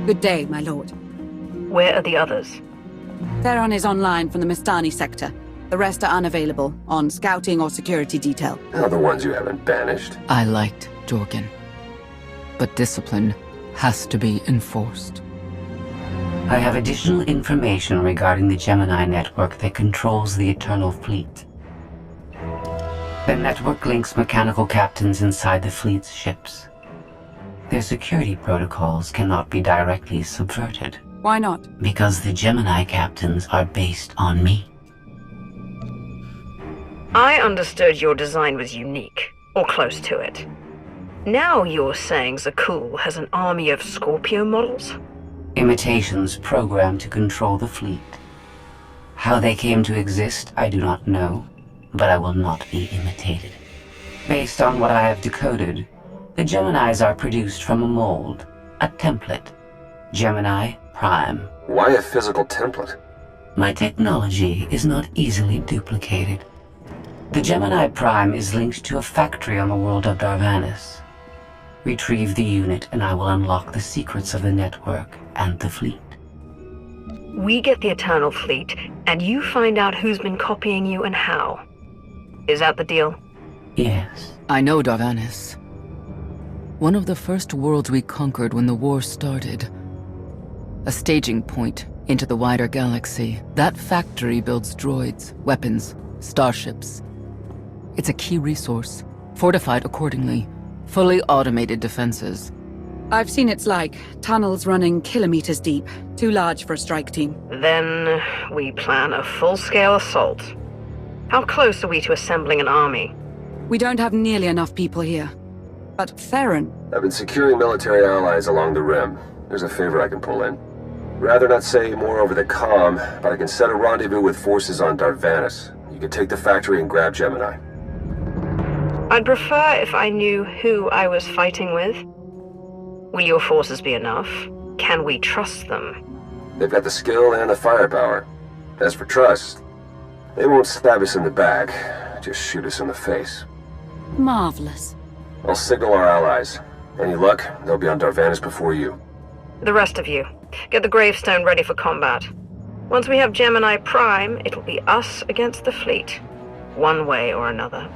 Good day, my lord. Where are the others? Theron is online from the Mistani sector. The rest are unavailable, on scouting or security detail. How the ones you haven't banished? I liked Jorgen. But discipline has to be enforced. I have additional information regarding the Gemini network that controls the Eternal Fleet. The network links mechanical captains inside the fleet's ships. Their security protocols cannot be directly subverted. Why not? Because the Gemini captains are based on me. I understood your design was unique, or close to it. Now you're saying Zakul has an army of Scorpio models? Imitations programmed to control the fleet. How they came to exist, I do not know, but I will not be imitated. Based on what I have decoded, the Geminis are produced from a mold, a template. Gemini Prime. Why a physical template? My technology is not easily duplicated. The Gemini Prime is linked to a factory on the world of Darvannis. Retrieve the unit and I will unlock the secrets of the network and the fleet. We get the Eternal Fleet, and you find out who's been copying you and how. Is that the deal? Yes. I know Darvannis. One of the first worlds we conquered when the war started. A staging point into the wider galaxy. That factory builds droids, weapons, starships. It's a key resource, fortified accordingly. Fully automated defenses. I've seen its like. Tunnels running kilometers deep. Too large for a strike team. Then we plan a full-scale assault. How close are we to assembling an army? We don't have nearly enough people here. But Theron... I've been securing military allies along the rim. There's a favor I can pull in. Rather not say more over the comm, but I can set a rendezvous with forces on Darvannis. You can take the factory and grab Gemini. I'd prefer if I knew who I was fighting with. Will your forces be enough? Can we trust them? They've got the skill and the firepower. As for trust, they won't stab us in the back, just shoot us in the face. Marvelous. I'll signal our allies. Any luck, they'll be on Darvannis before you. The rest of you, get the gravestone ready for combat. Once we have Gemini Prime, it'll be us against the fleet. One way or another.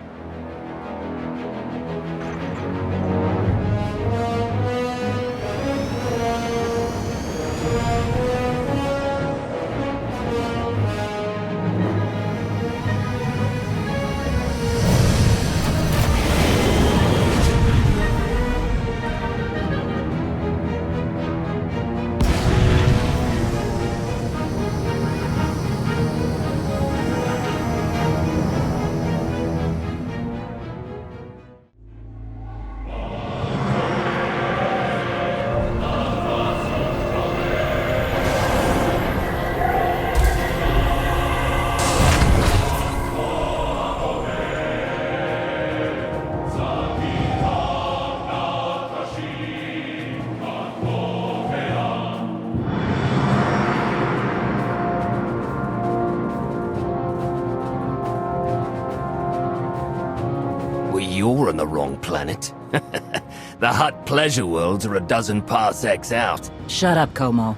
You're on the wrong planet. The Hutt pleasure worlds are a dozen parsecs out. Shut up, Como.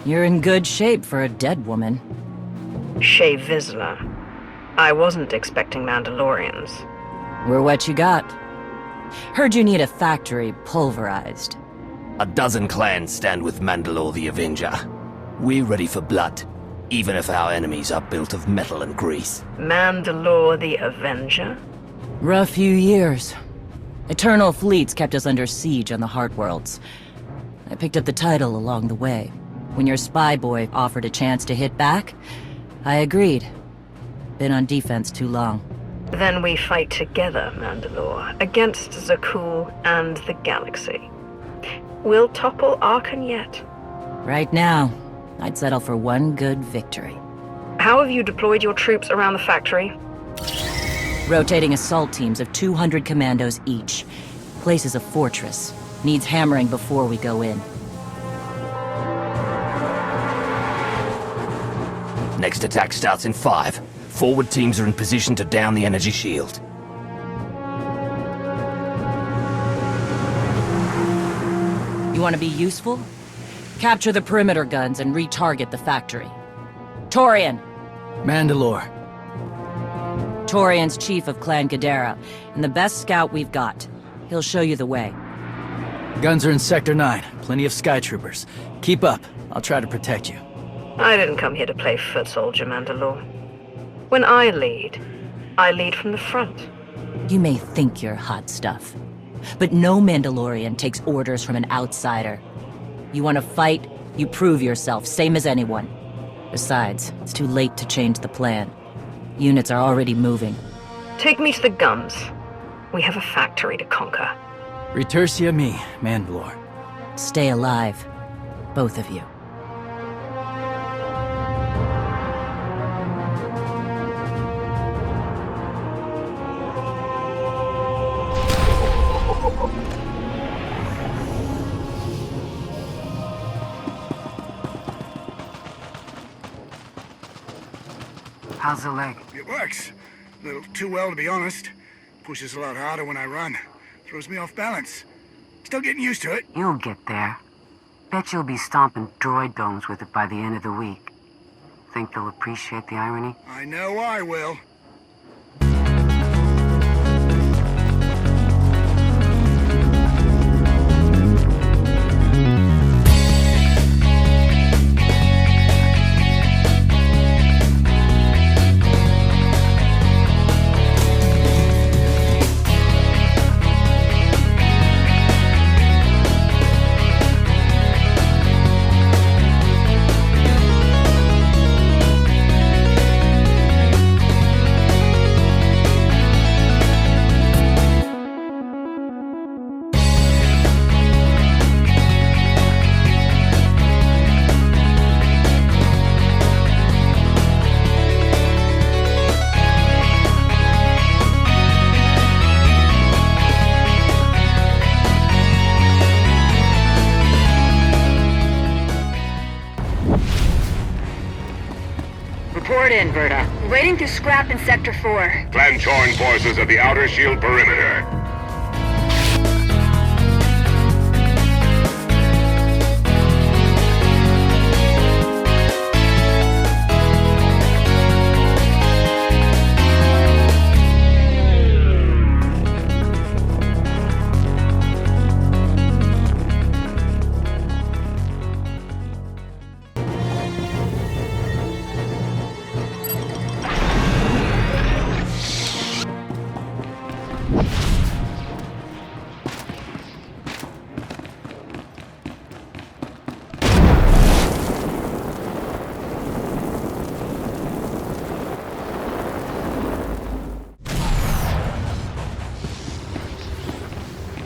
You're in good shape for a dead woman. Shay Vizsla. I wasn't expecting Mandalorians. We're what you got. Heard you need a factory pulverized. A dozen clans stand with Mandalore the Avenger. We're ready for blood, even if our enemies are built of metal and grease. Mandalore the Avenger? Rough few years. Eternal fleets kept us under siege on the Heart Worlds. I picked up the title along the way. When your spy boy offered a chance to hit back, I agreed. Been on defense too long. Then we fight together, Mandalore, against Zakul and the galaxy. We'll topple Arkan yet. Right now, I'd settle for one good victory. How have you deployed your troops around the factory? Rotating assault teams of 200 commandos each. Place is a fortress. Needs hammering before we go in. Next attack starts in 5. Forward teams are in position to down the energy shield. You want to be useful? Capture the perimeter guns and retarget the factory. Torian! Mandalore. Torian's chief of Clan Ghidorah, and the best scout we've got. He'll show you the way. Guns are in Sector 9. Plenty of Sky Troopers. Keep up. I'll try to protect you. I didn't come here to play foot soldier, Mandalore. When I lead from the front. You may think you're hot stuff, but no Mandalorian takes orders from an outsider. You want to fight, you prove yourself, same as anyone. Besides, it's too late to change the plan. Units are already moving. Take me to the guns. We have a factory to conquer. Retursia me, Mandalore. Stay alive, both of you. How's the leg? It works. A little too well, to be honest. Pushes a lot harder when I run. Throws me off balance. Still getting used to it. You'll get there. Bet you'll be stomping droid domes with it by the end of the week. Think they'll appreciate the irony? I know I will. Report in, Verta. Waiting to scrap in Sector 4. Clan-torn forces at the outer shield perimeter.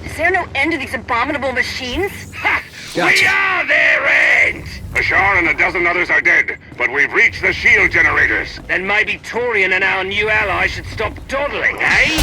Is there no end to these abominable machines? Ha! Gotcha. We are their end! Ashar and a dozen others are dead, but we've reached the shield generators. Then maybe Torian and our new ally should stop dawdling, eh?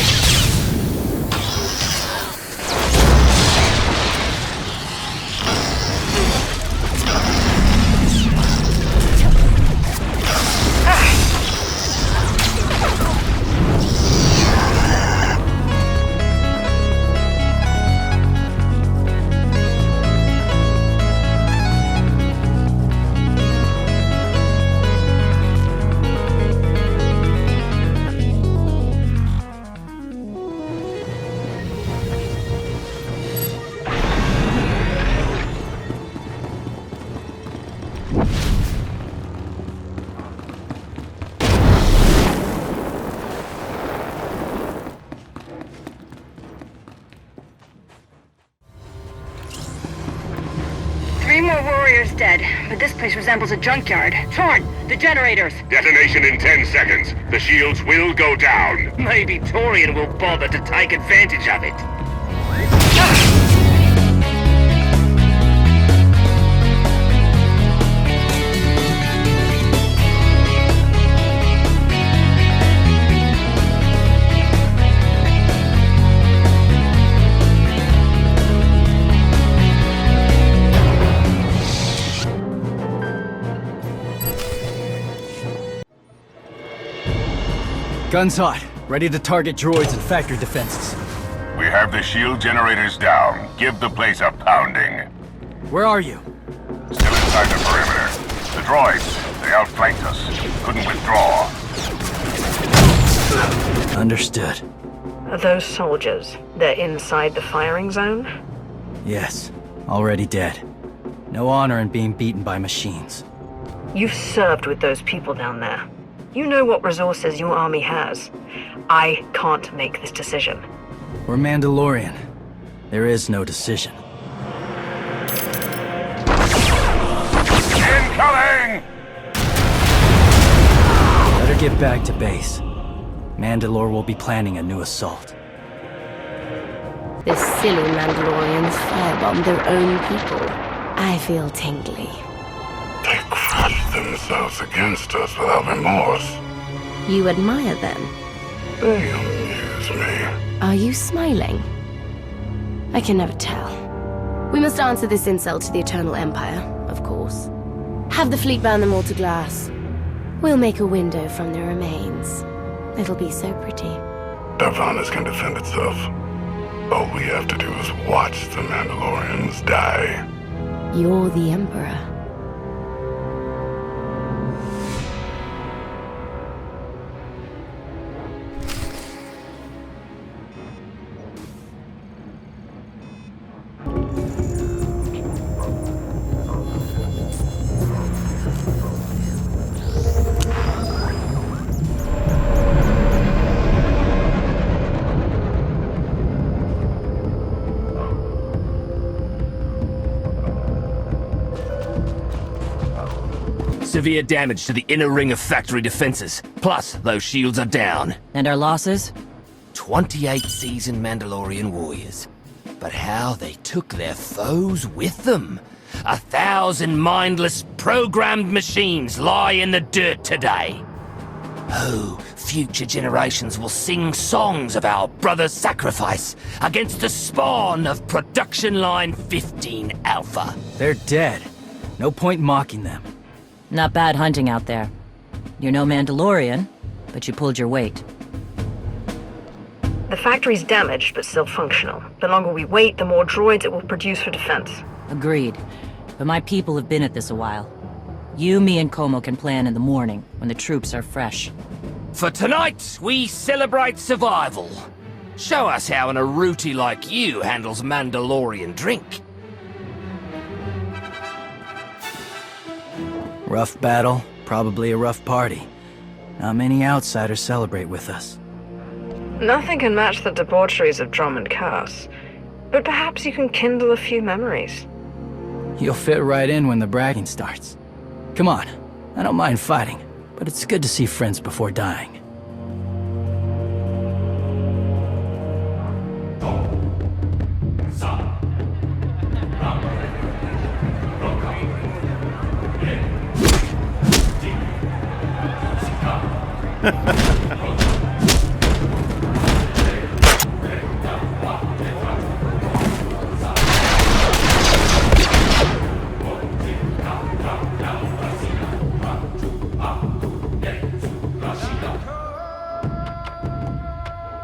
Three more warriors dead, but this place resembles a junkyard. Torn, the generators. Detonation in 10 seconds. The shields will go down. Maybe Torian will bother to take advantage of it. Guns hot. Ready to target droids and factory defenses. We have the shield generators down. Give the place a pounding. Where are you? droids. They outflanked us. Couldn't withdraw. Understood. Are those soldiers? They're inside the firing zone? Yes, already dead. No honor in being beaten by machines. You've served with those people down there. You know what resources your army has. I can't make this decision. We're Mandalorian. There is no decision. Incoming! Better get back to base. Mandalore will be planning a new assault. The silly Mandalorians firebombed their own people. I feel tingly. They crushed themselves against us without remorse. You admire them? They amuse me. Are you smiling? I can never tell. We must answer this insult to the Eternal Empire, of course. Have the fleet burn them all to glass. We'll make a window from their remains. It'll be so pretty. Darvannis can defend itself. All we have to do is watch the Mandalorians die. You're the Emperor. Severe damage to the inner ring of factory defenses. Plus, those shields are down. And our losses? 28 seasoned Mandalorian warriors. But how they took their foes with them. 1,000 mindless, programmed machines lie in the dirt today. Oh, future generations will sing songs of our brother's sacrifice against the spawn of Production Line 15 Alpha. They're dead. No point mocking them. Not bad hunting out there. You're no Mandalorian, but you pulled your weight. The factory's damaged, but still functional. The longer we wait, the more droids it will produce for defense. Agreed. But my people have been at this a while. You, me, and Como can plan in the morning, when the troops are fresh. For tonight, we celebrate survival. Show us how an Aruti like you handles Mandalorian drink. Rough battle, probably a rough party. Not many outsiders celebrate with us. Nothing can match the debaucheries of Drum and Cass, but perhaps you can kindle a few memories. You'll fit right in when the bragging starts. Come on, I don't mind fighting, but it's good to see friends before dying.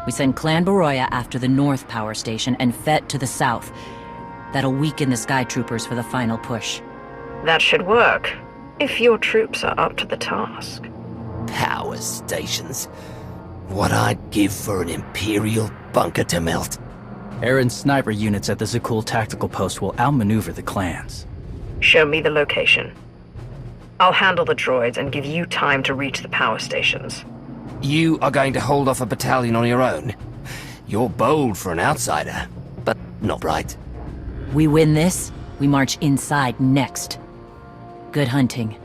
We send Clan Baroya after the North Power Station and Fett to the south. That'll weaken the Sky Troopers for the final push. That should work, if your troops are up to the task. Power stations. What I'd give for an Imperial bunker to melt. Aaron's sniper units at the Zakul tactical post will outmaneuver the clans. Show me the location. I'll handle the droids and give you time to reach the power stations. You are going to hold off a battalion on your own. You're bold for an outsider, but not right. We win this, we march inside next. Good hunting.